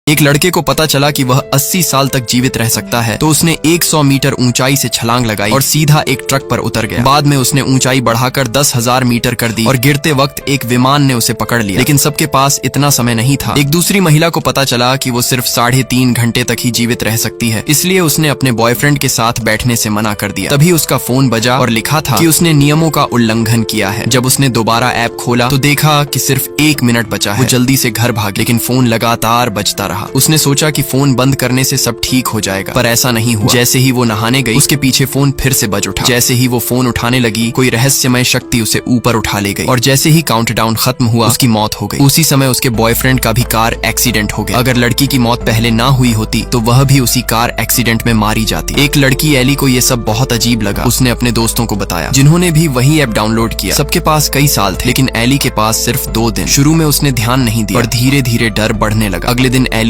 एक लड़के को पता चला कि वह 80 साल तक जीवित रह सकता है, तो उसने 100 मीटर ऊंचाई से छलांग लगाई और सीधा एक ट्रक पर उतर गया। बाद में उसने ऊंचाई बढ़ाकर 10,000 मीटर कर दी और गिरते वक्त एक विमान ने उसे पकड़ लिया, लेकिन सबके पास इतना समय नहीं था। एक दूसरी महिला को पता चला कि वो सिर्फ 3.5 घंटे तक ही जीवित रह सकती है, इसलिए उसने अपने बॉयफ्रेंड के साथ बैठने से मना कर दिया। तभी उसका फोन बजा और लिखा था कि उसने नियमों का उल्लंघन किया है। जब उसने दोबारा ऐप खोला तो देखा कि सिर्फ 1 मिनट बचा है। वो जल्दी से घर भागी, लेकिन फोन लगातार बजता रहा। उसने सोचा कि फोन बंद करने से सब ठीक हो जाएगा, पर ऐसा नहीं हुआ। जैसे ही वो नहाने गई, उसके पीछे फोन फिर से बज उठा। जैसे ही वो फोन उठाने लगी, कोई रहस्यमय शक्ति उसे ऊपर उठा ले गई और जैसे ही काउंटडाउन खत्म हुआ, उसकी मौत हो गई। उसी समय उसके बॉयफ्रेंड का भी कार एक्सीडेंट हो गया। अगर लड़की की मौत पहले ना हुई होती तो वह भी उसी कार एक्सीडेंट में मारी जाती। एक लड़की एली को ये सब बहुत अजीब लगा। उसने अपने दोस्तों को बताया, जिन्होंने भी वही ऐप डाउनलोड किया। सबके पास कई साल थे, लेकिन एली के पास सिर्फ 2 दिन। शुरू में उसने ध्यान नहीं दिया, पर धीरे धीरे डर बढ़ने लगा। अगले दिन एली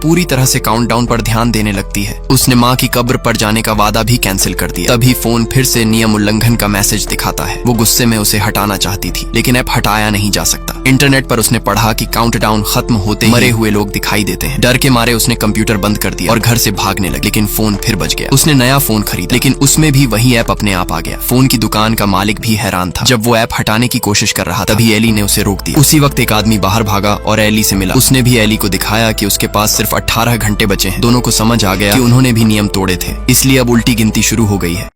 पूरी तरह से काउंटडाउन पर ध्यान देने लगती है। उसने माँ की कब्र पर जाने का वादा भी कैंसिल कर दिया। तभी फोन फिर से नियम उल्लंघन का मैसेज दिखाता है। वो गुस्से में उसे हटाना चाहती थी, लेकिन ऐप हटाया नहीं जा सकता। इंटरनेट पर उसने पढ़ा कि काउंटडाउन खत्म होते मरे हुए लोग दिखाई देते हैं। डर के मारे उसने कंप्यूटर बंद कर दिया और घर से भागने लगी, लेकिन फोन फिर बज गया। उसने नया फोन खरीदा, लेकिन उसमें भी वही ऐप अपने आप आ गया। फोन की दुकान का मालिक भी हैरान था। जब वो ऐप हटाने की कोशिश कर रहा था, तभी एली ने उसे रोक दिया। उसी वक्त एक आदमी बाहर भागा और एली से मिला। उसने भी एली को दिखाया कि उसके पास सिर्फ 18 घंटे बचे हैं। दोनों को समझ आ गया कि उन्होंने भी नियम तोड़े थे, इसलिए अब उल्टी गिनती शुरू हो गई है।